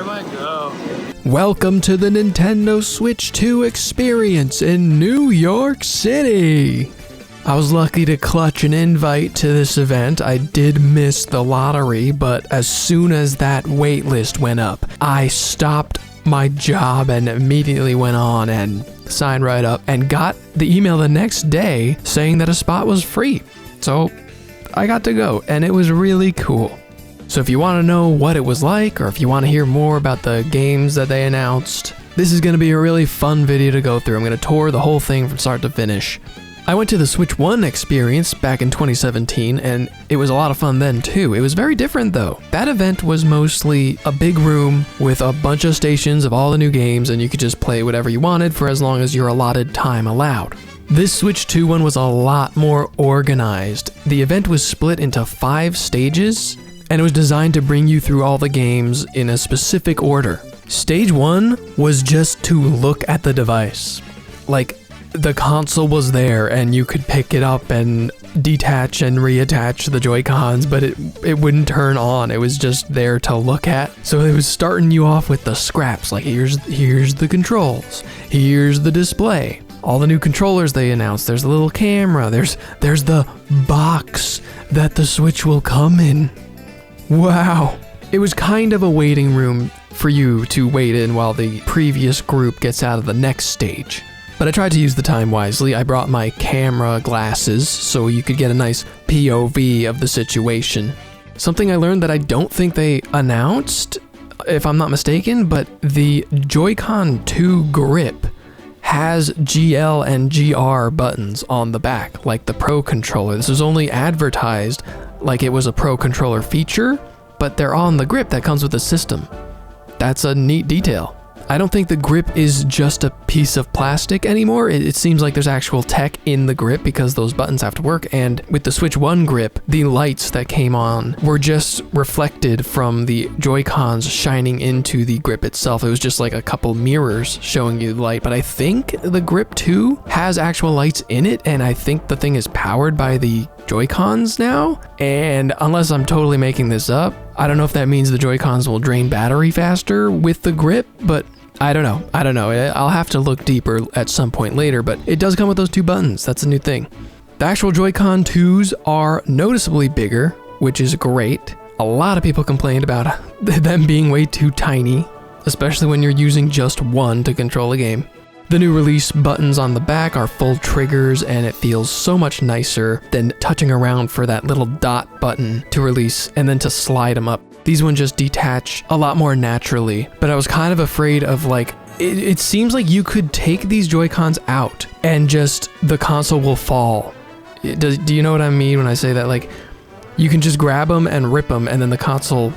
do I go? Welcome to the Nintendo Switch 2 experience in New York City. I was lucky to clutch an invite to this event. I did miss the lottery, but as soon as that wait list went up, I stopped my job and immediately went on and signed right up and got the email the next day saying that a spot was free. So I got to go and it was really cool. So if you want to know what it was like, or if you want to hear more about the games that they announced, this is going to be a really fun video to go through. I'm going to tour the whole thing from start to finish. I went to the Switch 1 experience back in 2017, and it was a lot of fun then too. It was very different though. That event was mostly a big room with a bunch of stations of all the new games, and you could just play whatever you wanted for as long as your allotted time allowed. This Switch 2 one was a lot more organized. The event was split into 5 stages, and it was designed to bring you through all the games in a specific order. Stage 1 was just to look at the device. Like, the console was there and you could pick it up and detach and reattach the Joy-Cons, but it wouldn't turn on. It was just there to look at. So it was starting you off with the scraps, like here's the controls, here's the display, all the new controllers they announced, there's a little camera, there's the box that the Switch will come in. Wow. It was kind of a waiting room for you to wait in while the previous group gets out of the next stage. But I tried to use the time wisely. I brought my camera glasses so you could get a nice POV of the situation. Something I learned that I don't think they announced, if I'm not mistaken, but the Joy-Con 2 grip has GL and GR buttons on the back, like the Pro Controller. This was only advertised like it was a Pro Controller feature, but they're on the grip that comes with the system. That's a neat detail. I don't think the grip is just a piece of plastic anymore. It seems like there's actual tech in the grip because those buttons have to work. And with the Switch 1 grip, the lights that came on were just reflected from the Joy-Cons shining into the grip itself. It was just like a couple mirrors showing you the light. But I think the grip 2 has actual lights in it, and I think the thing is powered by the Joy-Cons now. And unless I'm totally making this up, I don't know if that means the Joy-Cons will drain battery faster with the grip, but I don't know. I'll have to look deeper at some point later, but it does come with those 2 buttons. That's a new thing. The actual Joy-Con 2s are noticeably bigger, which is great. A lot of people complained about them being way too tiny, especially when you're using just one to control a game. The new release buttons on the back are full triggers, and it feels so much nicer than touching around for that little dot button to release and then to slide them up. These ones just detach a lot more naturally, but I was kind of afraid of like, it seems like you could take these Joy-Cons out and just the console will fall. Do you know what I mean when I say that? Like, you can just grab them and rip them and then the console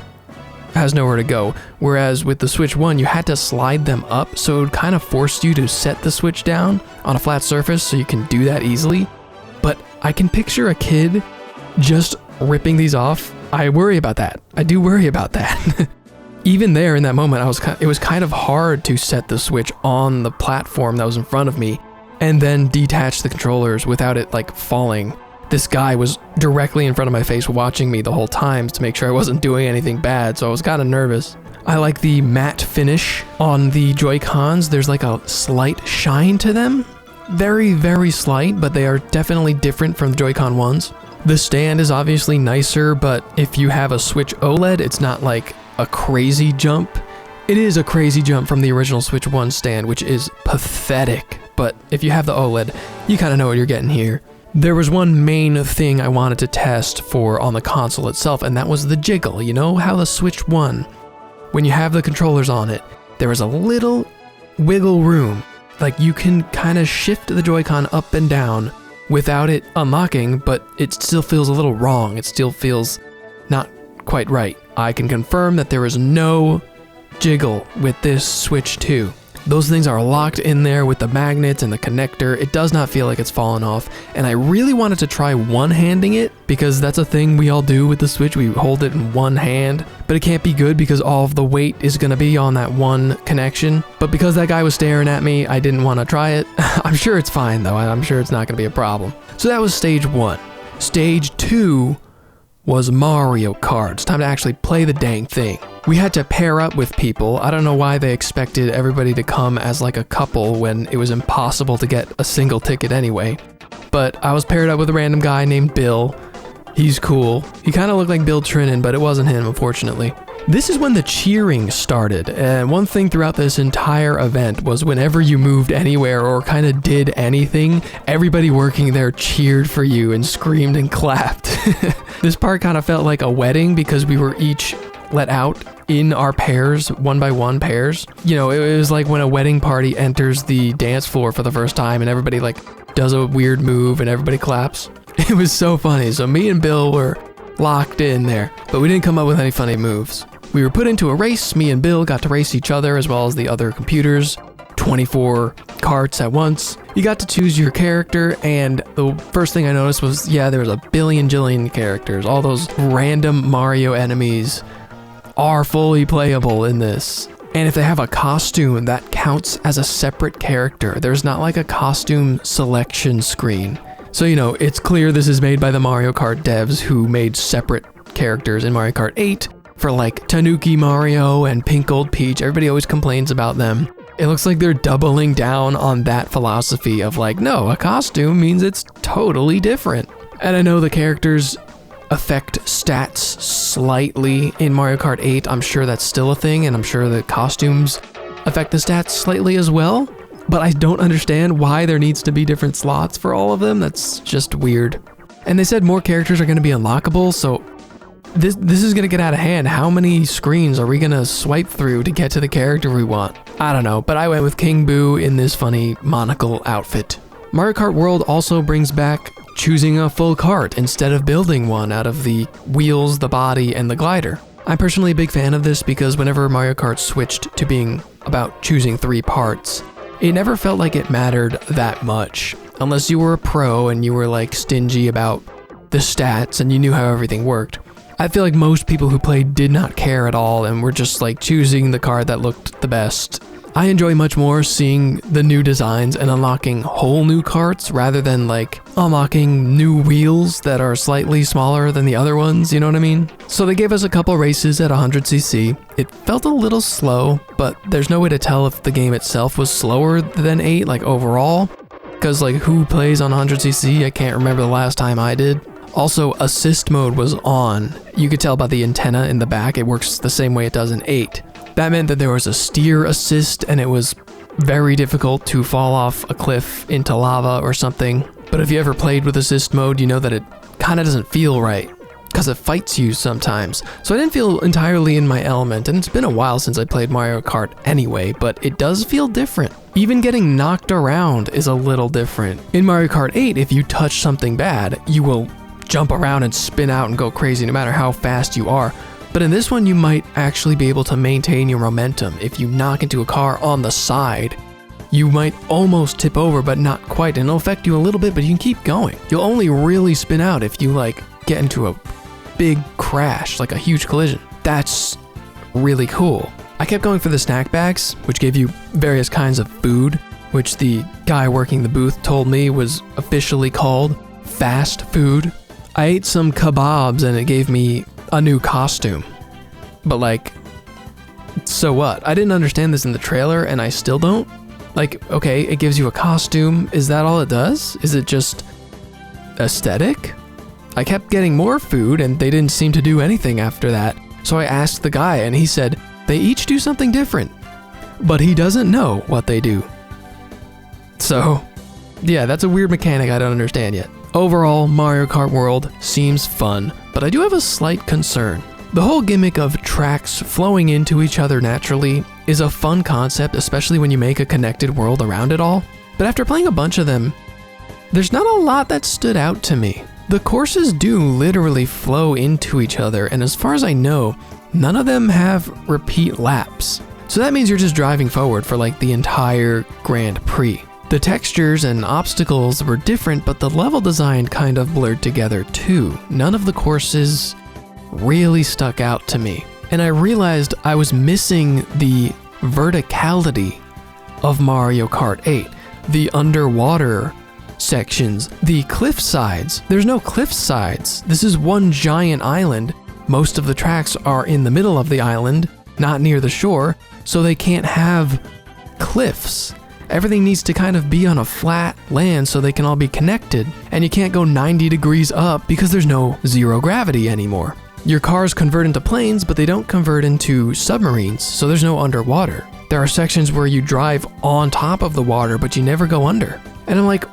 has nowhere to go. Whereas with the Switch 1, you had to slide them up, so it would kind of force you to set the Switch down on a flat surface so you can do that easily. But I can picture a kid just ripping these off. I worry about that. I do worry about that. Even there in that moment, it was kind of hard to set the Switch on the platform that was in front of me and then detach the controllers without it like falling. This guy was directly in front of my face watching me the whole time to make sure I wasn't doing anything bad, so I was kind of nervous. I like the matte finish on the Joy-Cons. There's like a slight shine to them. Very, very slight, but they are definitely different from the Joy-Con ones. The stand is obviously nicer, but if you have a Switch OLED, it's not like a crazy jump. It is a crazy jump from the original Switch 1 stand, which is pathetic. But if you have the OLED, you kind of know what you're getting here. There was one main thing I wanted to test for on the console itself, and that was the jiggle. You know how the Switch 1, when you have the controllers on it, there is a little wiggle room. Like you can kind of shift the Joy-Con up and down without it unlocking, but it still feels a little wrong. It still feels not quite right. I can confirm that there is no jiggle with this Switch 2. Those things are locked in there with the magnets and the connector. It does not feel like it's fallen off, and I really wanted to try one-handing it because that's a thing we all do with the Switch. We hold it in one hand, but it can't be good because all of the weight is going to be on that one connection. But because that guy was staring at me, I didn't want to try it. I'm sure it's fine though. I'm sure it's not going to be a problem. So that was stage 1. Stage 2 was Mario Kart. It's time to actually play the dang thing. We had to pair up with people. I don't know why they expected everybody to come as like a couple when it was impossible to get a single ticket anyway. But I was paired up with a random guy named Bill. He's cool. He kind of looked like Bill Trinan, but it wasn't him, unfortunately. This is when the cheering started, and one thing throughout this entire event was whenever you moved anywhere or kind of did anything, everybody working there cheered for you and screamed and clapped. This part kind of felt like a wedding because we were each let out in our pairs, one by one pairs. You know, it was like when a wedding party enters the dance floor for the first time and everybody like does a weird move and everybody claps. It was so funny. So me and Bill were locked in there, but we didn't come up with any funny moves. We were put into a race. Me and Bill got to race each other as well as the other computers. 24 karts at once. You got to choose your character, and the first thing I noticed was, yeah, there was a billion jillion characters. All those random Mario enemies are fully playable in this. And if they have a costume, that counts as a separate character. There's not like a costume selection screen. So, you know, it's clear this is made by the Mario Kart devs who made separate characters in Mario Kart 8 for like Tanuki Mario and Pink Gold Peach. Everybody always complains about them. It looks like they're doubling down on that philosophy of like, no, a costume means it's totally different. And I know the characters affect stats slightly in Mario Kart 8. I'm sure that's still a thing, and I'm sure the costumes affect the stats slightly as well. But I don't understand why there needs to be different slots for all of them. That's just weird. And they said more characters are going to be unlockable, so this is going to get out of hand. How many screens are we going to swipe through to get to the character we want? I don't know, but I went with King Boo in this funny monocle outfit. Mario Kart World also brings back choosing a full kart instead of building one out of the wheels, the body, and the glider. I'm personally a big fan of this because whenever Mario Kart switched to being about choosing 3 parts, it never felt like it mattered that much, unless you were a pro and you were like stingy about the stats and you knew how everything worked. I feel like most people who played did not care at all and were just like choosing the card that looked the best. I enjoy much more seeing the new designs and unlocking whole new karts rather than like unlocking new wheels that are slightly smaller than the other ones, you know what I mean? So they gave us a couple races at 100cc. It felt a little slow, but there's no way to tell if the game itself was slower than 8, like overall. Because like who plays on 100cc? I can't remember the last time I did. Also, assist mode was on. You could tell by the antenna in the back, it works the same way it does in 8. That meant that there was a steer assist and it was very difficult to fall off a cliff into lava or something. But if you ever played with assist mode, you know that it kind of doesn't feel right because it fights you sometimes. So I didn't feel entirely in my element, and it's been a while since I played Mario Kart anyway, but it does feel different. Even getting knocked around is a little different. In Mario Kart 8, if you touch something bad, you will jump around and spin out and go crazy no matter how fast you are. But in this one, you might actually be able to maintain your momentum. If you knock into a car on the side, you might almost tip over, but not quite, and it'll affect you a little bit, but you can keep going. You'll only really spin out if you like get into a big crash, like a huge collision. That's really cool. I kept going for the snack bags, which gave you various kinds of food, which the guy working the booth told me was officially called fast food. I ate some kebabs and it gave me a new costume. But like, so what? I didn't understand this in the trailer and I still don't. Like, okay, it gives you a costume. Is that all it does? Is it just aesthetic? I kept getting more food and they didn't seem to do anything after that. So I asked the guy and he said, they each do something different, but he doesn't know what they do. So, yeah, that's a weird mechanic I don't understand yet. Overall, Mario Kart World seems fun, but I do have a slight concern. The whole gimmick of tracks flowing into each other naturally is a fun concept, especially when you make a connected world around it all. But after playing a bunch of them, there's not a lot that stood out to me. The courses do literally flow into each other, and as far as I know, none of them have repeat laps. So that means you're just driving forward for like the entire Grand Prix. The textures and obstacles were different, but the level design kind of blurred together too. None of the courses really stuck out to me. And I realized I was missing the verticality of Mario Kart 8. The underwater sections, the cliff sides. There's no cliff sides. This is one giant island. Most of the tracks are in the middle of the island, not near the shore, so they can't have cliffs. Everything needs to kind of be on a flat land so they can all be connected. And you can't go 90 degrees up because there's no zero gravity anymore. Your cars convert into planes, but they don't convert into submarines, so there's no underwater. There are sections where you drive on top of the water, but you never go under. And I'm like,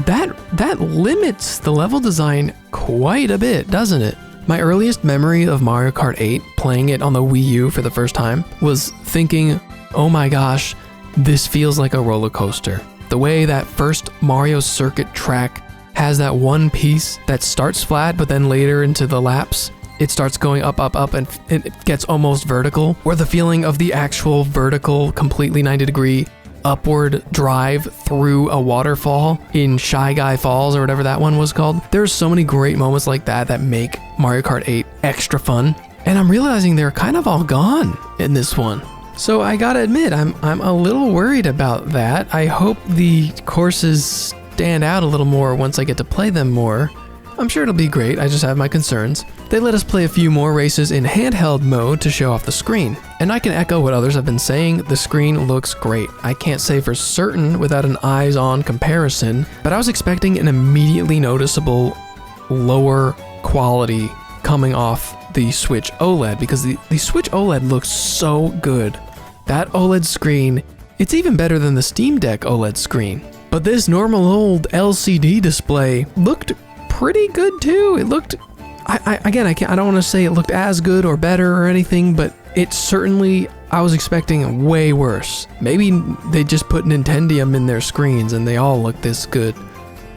that limits the level design quite a bit, doesn't it? My earliest memory of Mario Kart 8, playing it on the Wii U for the first time, was thinking, oh my gosh, this feels like a roller coaster. The way that first Mario Circuit track has that one piece that starts flat, but then later into the laps, it starts going up, up, up, and it gets almost vertical, or the feeling of the actual vertical, completely 90-degree upward drive through a waterfall in Shy Guy Falls, or whatever that one was called. There's so many great moments like that that make Mario Kart 8 extra fun, and I'm realizing they're kind of all gone in this one. So I gotta admit, I'm a little worried about that. I hope the courses stand out a little more once I get to play them more. I'm sure it'll be great, I just have my concerns. They let us play a few more races in handheld mode to show off the screen. And I can echo what others have been saying, the screen looks great. I can't say for certain without an eyes-on comparison, but I was expecting an immediately noticeable lower quality coming off the Switch OLED, because the Switch OLED looks so good. That OLED screen, it's even better than the Steam Deck OLED screen. But this normal old LCD display looked pretty good too. It looked, I don't want to say it looked as good or better or anything, but it certainly, I was expecting way worse. Maybe they just put Nintendium in their screens and they all look this good.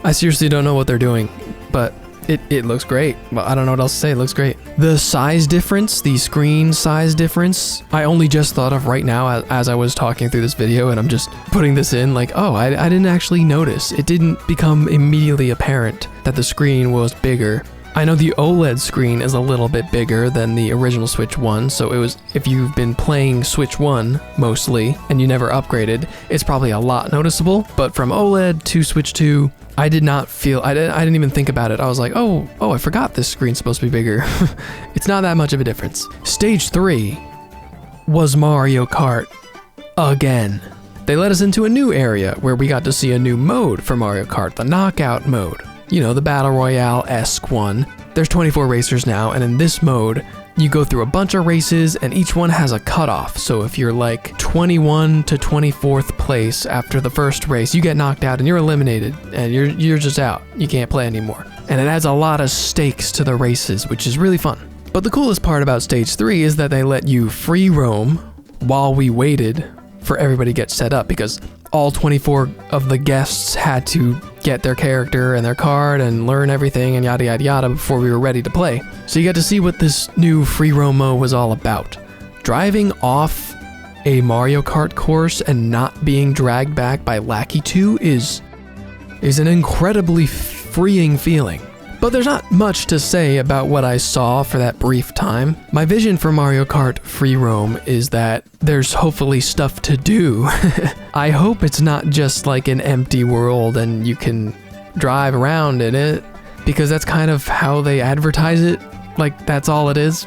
I seriously don't know what they're doing, but it looks great. Well, I don't know what else to say, it looks great. The size difference, the screen size difference, I only just thought of right now as I was talking through this video, and I'm just putting this in like, oh, I didn't actually notice. It didn't become immediately apparent that the screen was bigger. I know the OLED screen is a little bit bigger than the original Switch 1, so it was, if you've been playing Switch 1 mostly and you never upgraded, it's probably a lot noticeable. But from OLED to Switch 2, I did not feel, I didn't even think about it. I was like, oh, I forgot this screen's supposed to be bigger. It's not that much of a difference. Stage 3 was Mario Kart again. They let us into a new area where we got to see a new mode for Mario Kart, the knockout mode. You know, the Battle Royale-esque one. There's 24 racers now, and in this mode, you go through a bunch of races, and each one has a cutoff. So if you're like 21 to 24th place after the first race, you get knocked out and you're eliminated, and you're just out. You can't play anymore. And it adds a lot of stakes to the races, which is really fun. But the coolest part about Stage 3 is that they let you free roam while we waited for everybody to get set up, because all 24 of the guests had to get their character and their card and learn everything and yada yada yada before we were ready to play. So you got to see what this new free roam mode was all about. Driving off a Mario Kart course and not being dragged back by Lackey 2 is an incredibly freeing feeling. But there's not much to say about what I saw for that brief time. My vision for Mario Kart Free Roam is that there's hopefully stuff to do. I hope it's not just like an empty world and you can drive around in it, because that's kind of how they advertise it. Like, that's all it is.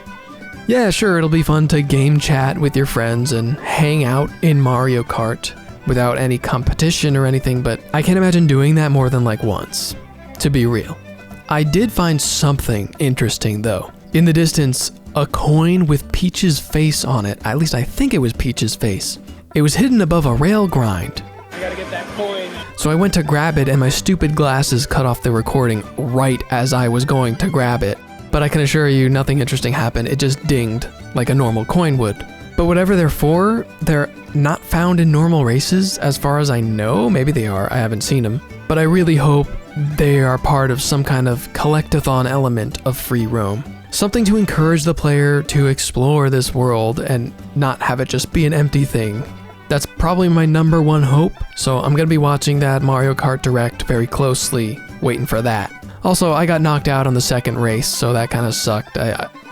Yeah, sure, it'll be fun to game chat with your friends and hang out in Mario Kart without any competition or anything, but I can't imagine doing that more than like once, to be real. I did find something interesting though. In the distance, a coin with Peach's face on it. At least I think it was Peach's face. It was hidden above a rail grind. I gotta get that coin. So I went to grab it and my stupid glasses cut off the recording right as I was going to grab it. But I can assure you nothing interesting happened. It just dinged like a normal coin would. But whatever they're for, they're not found in normal races as far as I know. Maybe they are, I haven't seen them. But I really hope they are part of some kind of collectathon element of free roam. Something to encourage the player to explore this world and not have it just be an empty thing. That's probably my #1 hope, so I'm gonna be watching that Mario Kart Direct very closely, waiting for that. Also, I got knocked out on the second race, so that kind of sucked.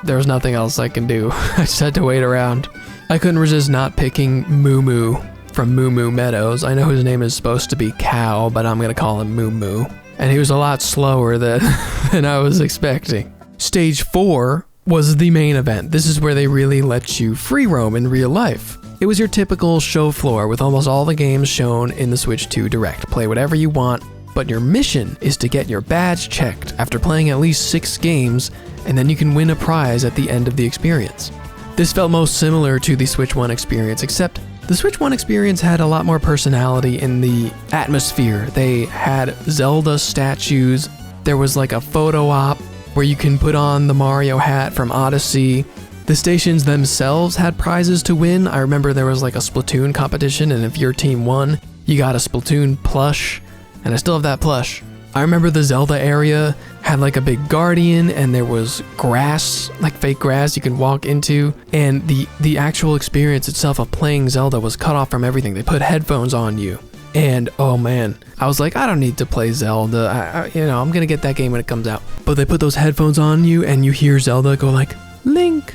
There was nothing else I can do. I just had to wait around. I couldn't resist not picking Moo Moo from Moo Moo Meadows. I know his name is supposed to be Cow, but I'm gonna call him Moo Moo. And he was a lot slower than I was expecting. Stage 4 was the main event. This is where they really let you free roam in real life. It was your typical show floor with almost all the games shown in the Switch 2 Direct. Play whatever you want, but your mission is to get your badge checked after playing at least 6 games, and then you can win a prize at the end of the experience. This felt most similar to the Switch 1 experience, except the Switch 1 experience had a lot more personality in the atmosphere. They had Zelda statues, there was like a photo op where you can put on the Mario hat from Odyssey. The stations themselves had prizes to win. I remember there was like a Splatoon competition, and if your team won, you got a Splatoon plush, and I still have that plush. I remember the Zelda area had like a big guardian, and there was grass, like fake grass you can walk into, and the actual experience itself of playing Zelda was cut off from everything. They put headphones on you, and oh man, I was like, I don't need to play Zelda. I'm gonna get that game when it comes out. But they put those headphones on you, and you hear Zelda go like, Link,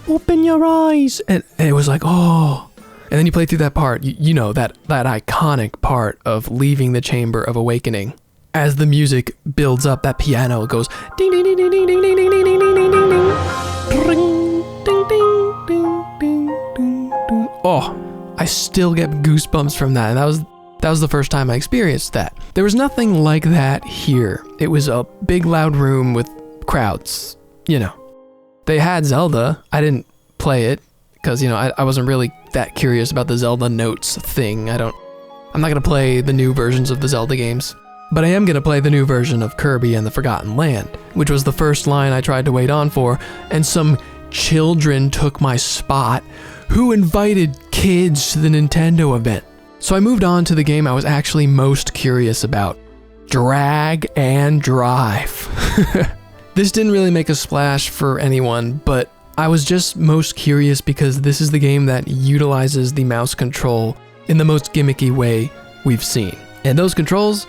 open your eyes, and it was like, oh. And then you play through that part, you know, that iconic part of leaving the Chamber of Awakening. As the music builds up, that piano goes ding ding ding ding ding ding ding ding ding ding ding ding ding ding ding ding ding. Oh, I still get goosebumps from that, and that was the first time I experienced that. There was nothing like that here. It was a big loud room with crowds, you know. They had Zelda. I didn't play it because, you know, I wasn't really that curious about the Zelda notes thing. I'm not gonna play the new versions of the Zelda games. But I am going to play the new version of Kirby and the Forgotten Land, which was the first line I tried to wait on for, and some children took my spot. Who invited kids to the Nintendo event? So I moved on to the game I was actually most curious about, Drag and Drive. This didn't really make a splash for anyone, but I was just most curious because this is the game that utilizes the mouse control in the most gimmicky way we've seen. And those controls,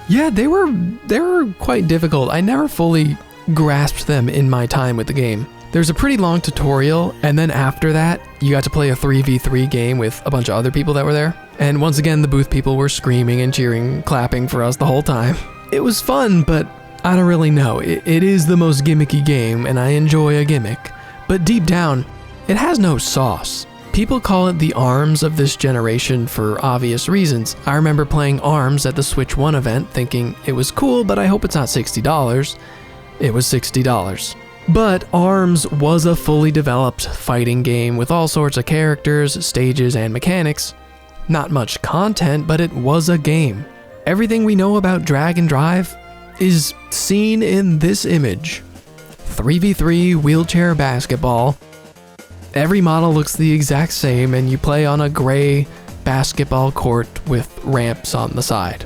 yeah, they were quite difficult. I never fully grasped them in my time with the game. There's a pretty long tutorial, and then after that, you got to play a 3v3 game with a bunch of other people that were there. And once again, the booth people were screaming and cheering, clapping for us the whole time. It was fun, but I don't really know. It is the most gimmicky game, and I enjoy a gimmick. But deep down, it has no sauce. People call it the ARMS of this generation for obvious reasons. I remember playing ARMS at the Switch 1 event thinking it was cool, but I hope it's not $60. It was $60. But ARMS was a fully developed fighting game with all sorts of characters, stages, and mechanics. Not much content, but it was a game. Everything we know about Drag and Drive is seen in this image. 3v3 wheelchair basketball. Every model looks the exact same, and you play on a gray basketball court with ramps on the side.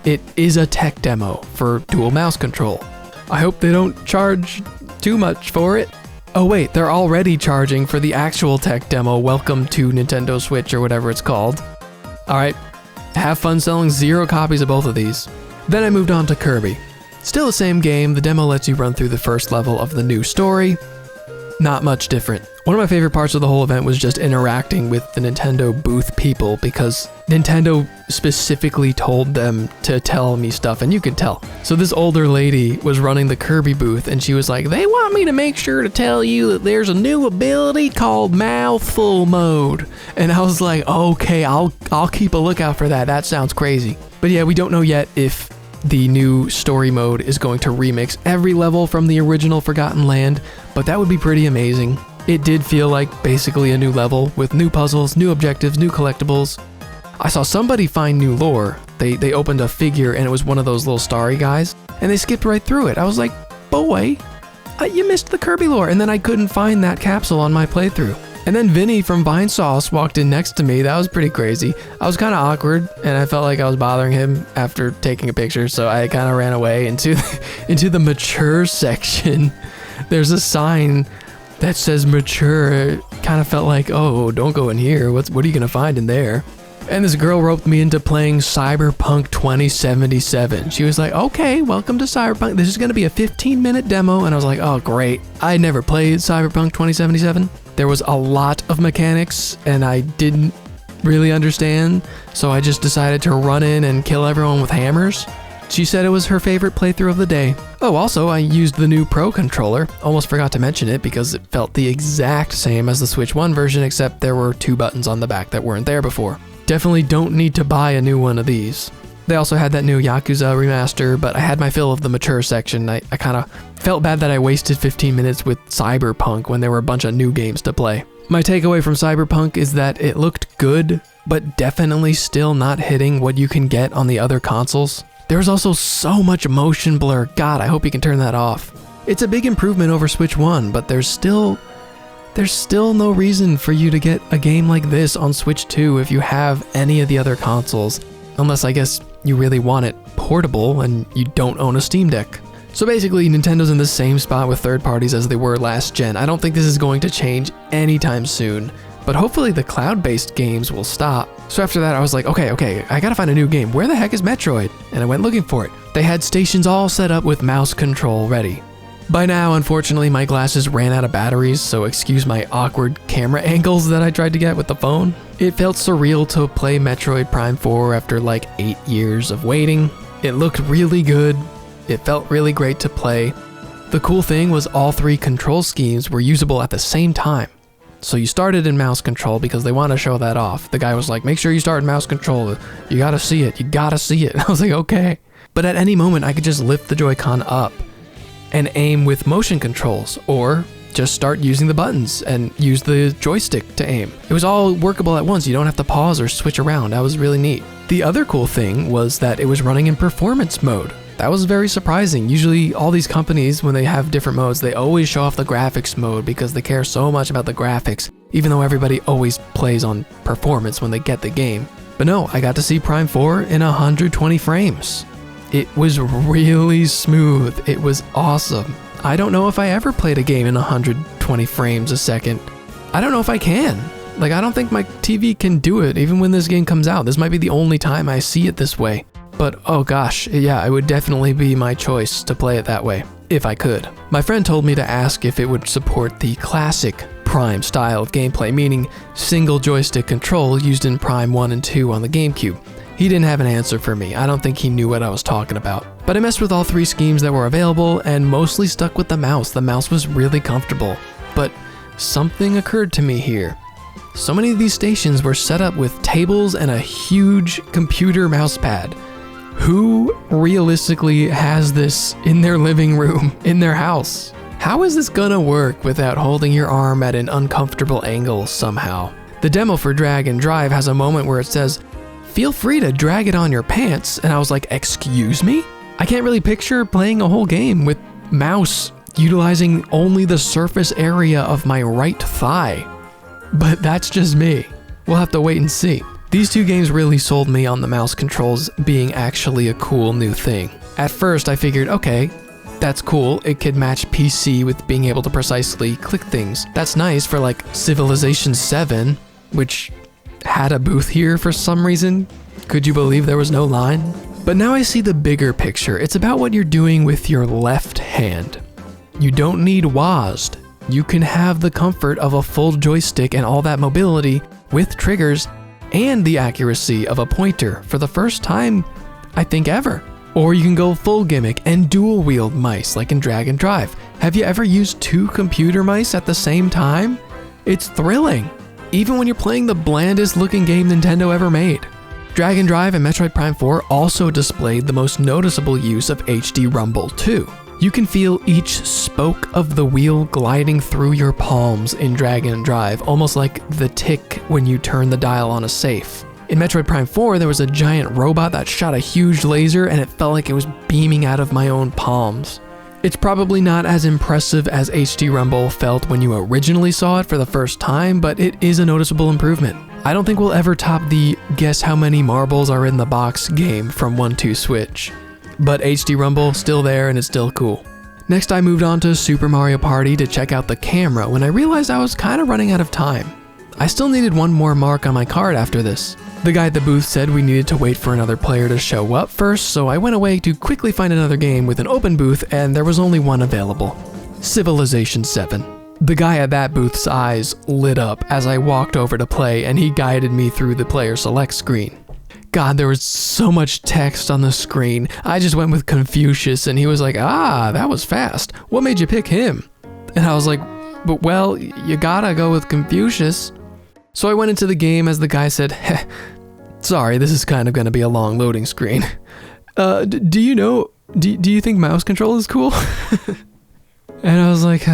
It is a tech demo for dual mouse control. I hope they don't charge too much for it. Oh wait, they're already charging for the actual tech demo, Welcome to Nintendo Switch or whatever it's called. Alright, have fun selling 0 copies of both of these. Then I moved on to Kirby. Still the same game, the demo lets you run through the first level of the new story. Not much different. One of my favorite parts of the whole event was just interacting with the Nintendo booth people because Nintendo specifically told them to tell me stuff, and you could tell. So this older lady was running the Kirby booth, and she was like, they want me to make sure to tell you that there's a new ability called mouthful mode. And I was like, okay, I'll keep a lookout for that. That sounds crazy. But yeah, we don't know yet if the new story mode is going to remix every level from the original Forgotten Land, but that would be pretty amazing. It did feel like basically a new level with new puzzles, new objectives, new collectibles. I saw somebody find new lore. They opened a figure and it was one of those little starry guys, and they skipped right through it. I was like, boy, you missed the Kirby lore, and then I couldn't find that capsule on my playthrough. And then Vinny from Vine Sauce walked in next to me. That was pretty crazy. I was kind of awkward, and I felt like I was bothering him after taking a picture, so I kind of ran away into the mature section. There's a sign that says mature. It kind of felt like, oh, don't go in here. What are you gonna find in there? And this girl roped me into playing Cyberpunk 2077. She was like, okay, welcome to Cyberpunk. This is gonna be a 15-minute demo. And I was like, oh, great. I never played Cyberpunk 2077. There was a lot of mechanics, and I didn't really understand, so I just decided to run in and kill everyone with hammers. She said it was her favorite playthrough of the day. Oh, also, I used the new Pro controller. Almost forgot to mention it because it felt the exact same as the Switch 1 version, except there were 2 buttons on the back that weren't there before. Definitely don't need to buy a new one of these. They also had that new Yakuza remaster, but I had my fill of the mature section. I kind of felt bad that I wasted 15 minutes with Cyberpunk when there were a bunch of new games to play. My takeaway from Cyberpunk is that it looked good, but definitely still not hitting what you can get on the other consoles. There's also so much motion blur. God, I hope you can turn that off. It's a big improvement over Switch 1, but there's still no reason for you to get a game like this on Switch 2 if you have any of the other consoles. Unless I guess you really want it portable and you don't own a Steam Deck. So basically, Nintendo's in the same spot with third parties as they were last gen. I don't think this is going to change anytime soon, but hopefully the cloud-based games will stop. So after that, I was like, okay, I gotta find a new game. Where the heck is Metroid? And I went looking for it. They had stations all set up with mouse control ready. By now, unfortunately, my glasses ran out of batteries, so excuse my awkward camera angles that I tried to get with the phone. It felt surreal to play Metroid Prime 4 after like 8 years of waiting. It looked really good. It felt really great to play. The cool thing was all 3 control schemes were usable at the same time. So you started in mouse control because they want to show that off. The guy was like, make sure you start in mouse control. You gotta see it. You gotta see it. I was like, okay. But at any moment, I could just lift the Joy-Con up and aim with motion controls, or just start using the buttons and use the joystick to aim. It was all workable at once. You don't have to pause or switch around. That was really neat. The other cool thing was that it was running in performance mode. That was very surprising. Usually all these companies, when they have different modes, they always show off the graphics mode because they care so much about the graphics, even though everybody always plays on performance when they get the game. But no, I got to see Prime 4 in 120 frames. It was really smooth. It was awesome. I don't know if I ever played a game in 120 frames a second. I don't know if I can. Like, I don't think my TV can do it even when this game comes out. This might be the only time I see it this way. But oh gosh, yeah, it would definitely be my choice to play it that way, if I could. My friend told me to ask if it would support the classic Prime style of gameplay, meaning single joystick control used in Prime 1 and 2 on the GameCube. He didn't have an answer for me. I don't think he knew what I was talking about. But I messed with all 3 schemes that were available and mostly stuck with the mouse. The mouse was really comfortable. But something occurred to me here. So many of these stations were set up with tables and a huge computer mouse pad. Who realistically has this in their living room, in their house? How is this gonna work without holding your arm at an uncomfortable angle somehow? The demo for Drag and Drive has a moment where it says, feel free to drag it on your pants, and I was like, excuse me? I can't really picture playing a whole game with mouse utilizing only the surface area of my right thigh. But that's just me. We'll have to wait and see. These 2 games really sold me on the mouse controls being actually a cool new thing. At first I figured, okay, that's cool, it could match PC with being able to precisely click things. That's nice for like Civilization 7, which had a booth here for some reason. Could you believe there was no line? But now I see the bigger picture. It's about what you're doing with your left hand. You don't need WASD. You can have the comfort of a full joystick and all that mobility with triggers and the accuracy of a pointer for the first time, I think, ever. Or you can go full gimmick and dual wield mice like in Drag and Drive. Have you ever used 2 computer mice at the same time? It's thrilling, even when you're playing the blandest looking game Nintendo ever made. Drag and Drive and Metroid Prime 4 also displayed the most noticeable use of HD Rumble too. You can feel each spoke of the wheel gliding through your palms in Drag and Drive, almost like the tick when you turn the dial on a safe. In Metroid Prime 4, there was a giant robot that shot a huge laser and it felt like it was beaming out of my own palms. It's probably not as impressive as HD Rumble felt when you originally saw it for the first time, but it is a noticeable improvement. I don't think we'll ever top the guess how many marbles are in the box game from 1-2 Switch. But HD Rumble, still there and it's still cool. Next I moved on to Super Mario Party to check out the camera when I realized I was kind of running out of time. I still needed one more mark on my card after this. The guy at the booth said we needed to wait for another player to show up first, so I went away to quickly find another game with an open booth and there was only one available. Civilization 7. The guy at that booth's eyes lit up as I walked over to play, and he guided me through the player select screen. God, there was so much text on the screen. I just went with Confucius, and he was like, that was fast. What made you pick him? And I was like, but well, you gotta go with Confucius. So I went into the game as the guy said, sorry, this is kind of gonna be a long loading screen. Do you think mouse control is cool? And I was like,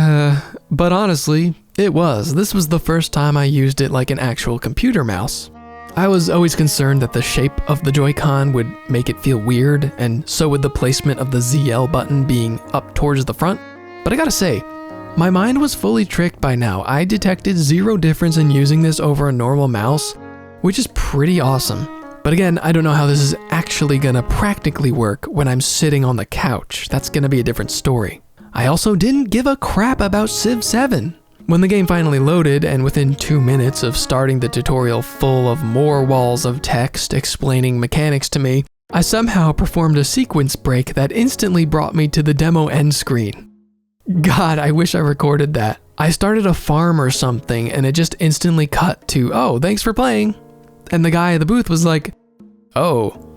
but honestly, it was. This was the first time I used it like an actual computer mouse. I was always concerned that the shape of the Joy-Con would make it feel weird, and so would the placement of the ZL button being up towards the front. But I gotta say, my mind was fully tricked by now. I detected zero difference in using this over a normal mouse, which is pretty awesome. But again, I don't know how this is actually gonna practically work when I'm sitting on the couch. That's gonna be a different story. I also didn't give a crap about Civ 7. When the game finally loaded, and within 2 minutes of starting the tutorial full of more walls of text explaining mechanics to me, I somehow performed a sequence break that instantly brought me to the demo end screen. God, I wish I recorded that. I started a farm or something, and it just instantly cut to, oh, thanks for playing. And the guy at the booth was like, oh,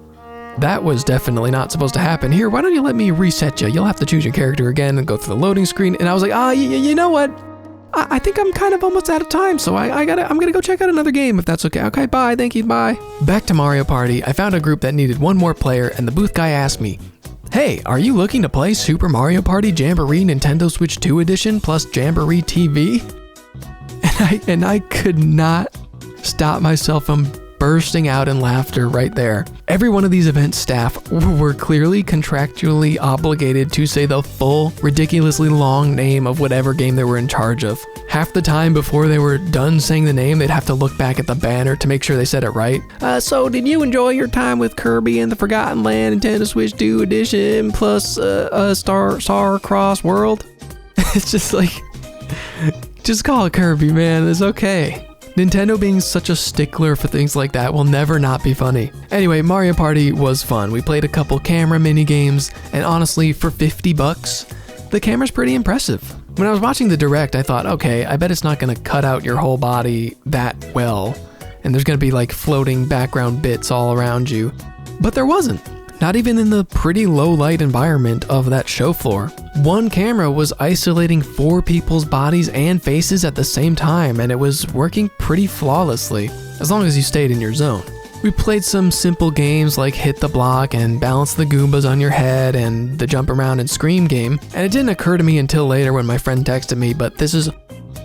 that was definitely not supposed to happen. Here, why don't you let me reset you? You'll have to choose your character again and go through the loading screen. And I was like, you know what? I think I'm kind of almost out of time, so I'm gonna go check out another game if that's okay. Okay, bye, thank you, bye. Back to Mario Party, I found a group that needed one more player, and the booth guy asked me, hey, are you looking to play Super Mario Party Jamboree Nintendo Switch 2 Edition plus Jamboree TV? And I could not stop myself from bursting out in laughter right there. Every one of these event staff were clearly contractually obligated to say the full, ridiculously long name of whatever game they were in charge of. Half the time before they were done saying the name, they'd have to look back at the banner to make sure they said it right. So did you enjoy your time with Kirby and the Forgotten Land Nintendo Switch 2 Edition plus Star Cross World? It's just like, just call it Kirby, man, it's okay. Nintendo being such a stickler for things like that will never not be funny. Anyway, Mario Party was fun. We played a couple camera mini games, and honestly, for $50, the camera's pretty impressive. When I was watching the direct, I thought, okay, I bet it's not gonna cut out your whole body that well, and there's gonna be like floating background bits all around you. But there wasn't. Not even in the pretty low light environment of that show floor. One camera was isolating 4 people's bodies and faces at the same time, and it was working pretty flawlessly, as long as you stayed in your zone. We played some simple games like Hit the Block and Balance the Goombas on your head and the Jump Around and Scream game, and it didn't occur to me until later when my friend texted me, but this is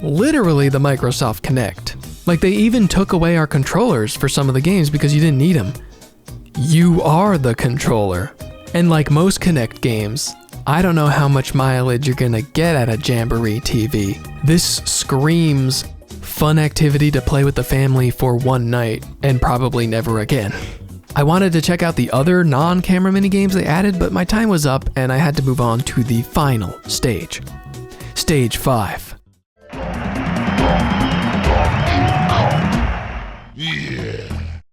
literally the Microsoft Kinect. Like, they even took away our controllers for some of the games because you didn't need them. You are the controller. And like most Kinect games, I don't know how much mileage you're gonna get at a Jamboree TV. This screams fun activity to play with the family for one night and probably never again. I wanted to check out the other non-camera minigames they added, but my time was up and I had to move on to the final stage. Stage 5.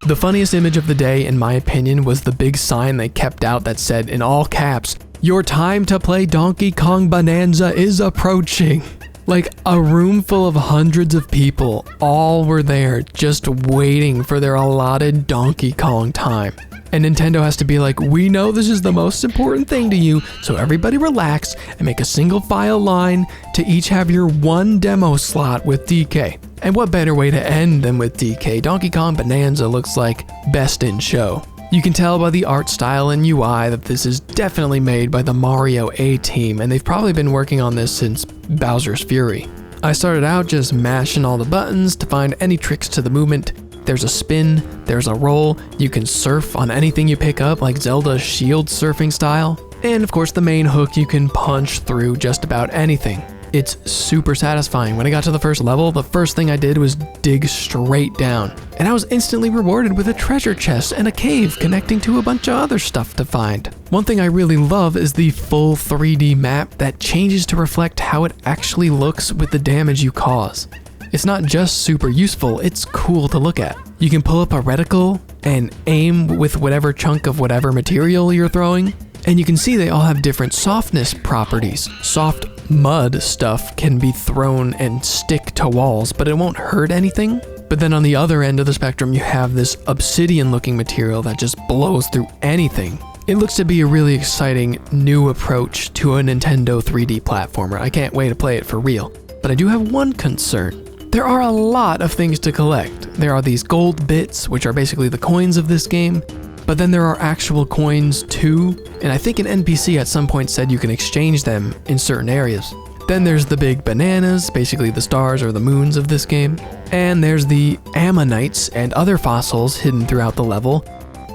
The funniest image of the day, in my opinion, was the big sign they kept out that said in all caps, "Your time to play Donkey Kong Bonanza is approaching." Like, a room full of hundreds of people, all were there just waiting for their allotted Donkey Kong time. And Nintendo has to be like, we know this is the most important thing to you, so everybody relax and make a single file line to each have your one demo slot with DK. And what better way to end than with DK? Donkey Kong Bonanza looks like best in show. You can tell by the art style and UI that this is definitely made by the Mario A team, and they've probably been working on this since Bowser's Fury. I started out just mashing all the buttons to find any tricks to the movement. There's a spin, there's a roll, you can surf on anything you pick up like Zelda's shield surfing style, and of course the main hook you can punch through just about anything. It's super satisfying. When I got to the first level, the first thing I did was dig straight down, and I was instantly rewarded with a treasure chest and a cave connecting to a bunch of other stuff to find. One thing I really love is the full 3D map that changes to reflect how it actually looks with the damage you cause. It's not just super useful, it's cool to look at. You can pull up a reticle and aim with whatever chunk of whatever material you're throwing, And you can see they all have different softness properties. Soft mud stuff can be thrown and stick to walls, but it won't hurt anything. But then on the other end of the spectrum, you have this obsidian looking material that just blows through anything. It looks to be a really exciting new approach to a Nintendo 3D platformer. I can't wait to play it for real. But I do have one concern. There are a lot of things to collect. There are these gold bits, which are basically the coins of this game, but then there are actual coins too, and I think an NPC at some point said you can exchange them in certain areas. Then there's the big bananas, basically the stars or the moons of this game, and there's the ammonites and other fossils hidden throughout the level.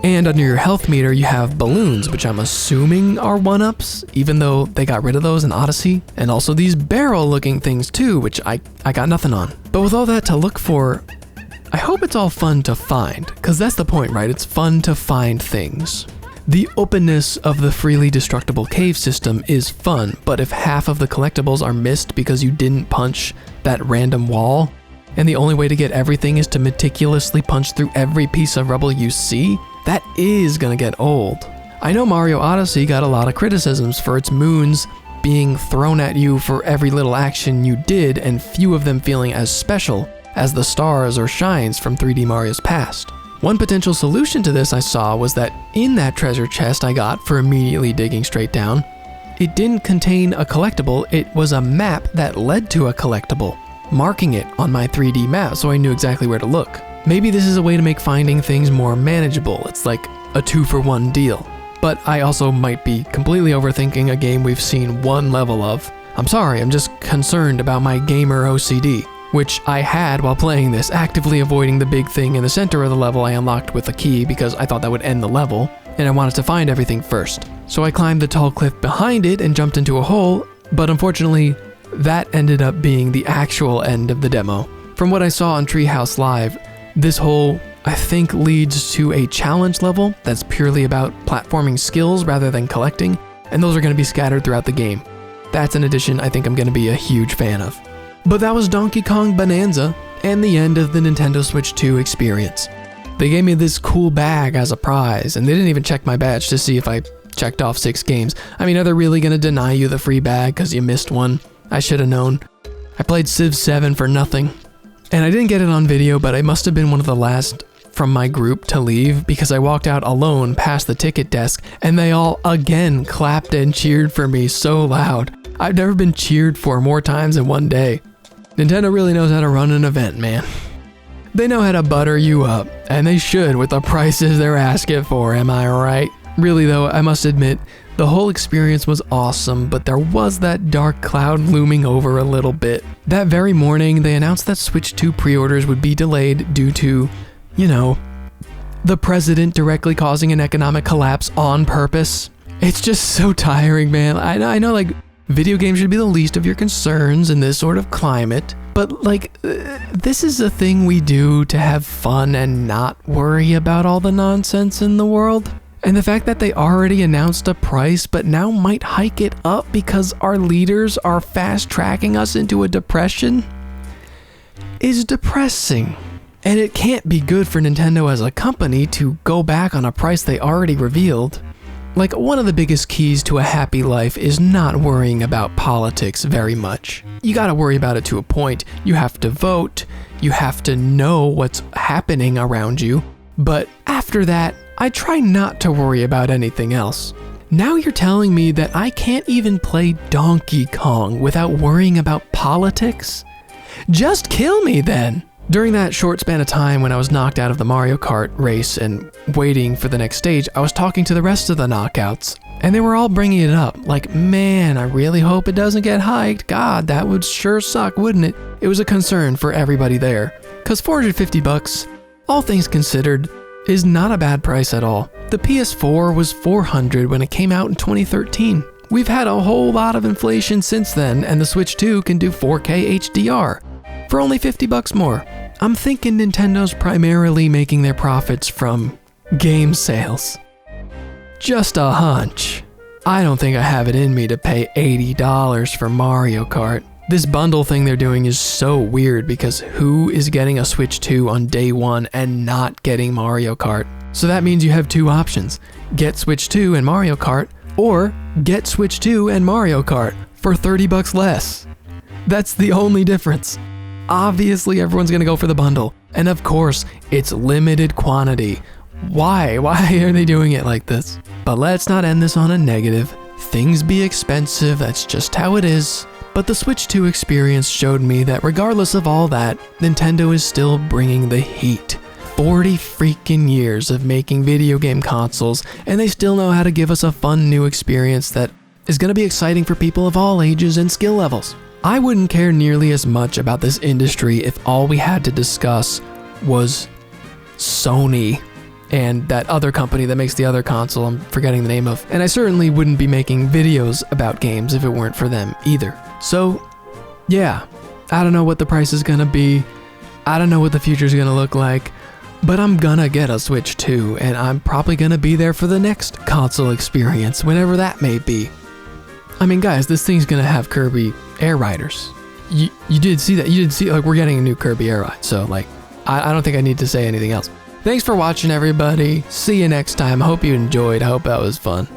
And under your health meter, you have balloons, which I'm assuming are 1-ups, even though they got rid of those in Odyssey. And also these barrel-looking things too, which I got nothing on. But with all that to look for, I hope it's all fun to find, because that's the point, right? It's fun to find things. The openness of the freely destructible cave system is fun, but if half of the collectibles are missed because you didn't punch that random wall, and the only way to get everything is to meticulously punch through every piece of rubble you see, that is gonna get old. I know Mario Odyssey got a lot of criticisms for its moons being thrown at you for every little action you did, and few of them feeling as special as the stars or shines from 3D Mario's past. One potential solution to this I saw was that in that treasure chest I got for immediately digging straight down, it didn't contain a collectible, it was a map that led to a collectible, marking it on my 3D map so I knew exactly where to look. Maybe this is a way to make finding things more manageable. It's like a 2-for-1 deal. But I also might be completely overthinking a game we've seen one level of. I'm sorry, I'm just concerned about my gamer OCD, which I had while playing this, actively avoiding the big thing in the center of the level I unlocked with a key because I thought that would end the level, and I wanted to find everything first. So I climbed the tall cliff behind it and jumped into a hole, but unfortunately, that ended up being the actual end of the demo. From what I saw on Treehouse Live, this hole, I think, leads to a challenge level that's purely about platforming skills rather than collecting, and those are going to be scattered throughout the game. That's an addition I think I'm going to be a huge fan of. But that was Donkey Kong Bonanza, and the end of the Nintendo Switch 2 experience. They gave me this cool bag as a prize, and they didn't even check my badge to see if I checked off 6 games. I mean, are they really going to deny you the free bag because you missed one? I should have known. I played Civ 7 for nothing. And I didn't get it on video, but I must have been one of the last from my group to leave because I walked out alone past the ticket desk and they all again clapped and cheered for me so loud. I've never been cheered for more times in one day. Nintendo really knows how to run an event, man. They know how to butter you up, and they should with the prices they're asking for, am I right? Really though, I must admit, the whole experience was awesome, but there was that dark cloud looming over a little bit. That very morning, they announced that Switch 2 pre-orders would be delayed due to, you know, the president directly causing an economic collapse on purpose. It's just so tiring, man. I know, like, video games should be the least of your concerns in this sort of climate, but like, this is a thing we do to have fun and not worry about all the nonsense in the world. And the fact that they already announced a price but now might hike it up because our leaders are fast tracking us into a depression is depressing. And it can't be good for Nintendo as a company to go back on a price they already revealed. Like, one of the biggest keys to a happy life is not worrying about politics very much. You gotta worry about it to a point. You have to vote, you have to know what's happening around you, but after that, I try not to worry about anything else. Now you're telling me that I can't even play Donkey Kong without worrying about politics? Just kill me then! During that short span of time when I was knocked out of the Mario Kart race and waiting for the next stage, I was talking to the rest of the knockouts, and they were all bringing it up, like, man, I really hope it doesn't get hiked. God, that would sure suck, wouldn't it? It was a concern for everybody there, cause $450, all things considered, is not a bad price at all. The PS4 was $400 when it came out in 2013. We've had a whole lot of inflation since then, and the Switch 2 can do 4K HDR for only $50 more. I'm thinking Nintendo's primarily making their profits from game sales. Just a hunch. I don't think I have it in me to pay $80 for Mario Kart. This bundle thing they're doing is so weird because who is getting a Switch 2 on day one and not getting Mario Kart? So that means you have two options. Get Switch 2 and Mario Kart, Or get Switch 2 and Mario Kart for $30 less. That's the only difference. Obviously, everyone's gonna go for the bundle. And of course, it's limited quantity. Why? Why are they doing it like this? But let's not end this on a negative. Things be expensive, that's just how it is. But the Switch 2 experience showed me that regardless of all that, Nintendo is still bringing the heat. 40 freaking years of making video game consoles, and they still know how to give us a fun new experience that is going to be exciting for people of all ages and skill levels. I wouldn't care nearly as much about this industry if all we had to discuss was Sony and that other company that makes the other console I'm forgetting the name of. And I certainly wouldn't be making videos about games if it weren't for them either. So, yeah, I don't know what the price is going to be. I don't know what the future is going to look like. But I'm gonna get a Switch 2, and I'm probably gonna be there for the next console experience, whenever that may be. I mean, guys, this thing's gonna have Kirby Air Riders. You did see that. You did see, like, we're getting a new Kirby Air Ride, so, like, I don't think I need to say anything else. Thanks for watching, everybody. See you next time. I hope you enjoyed. I hope that was fun.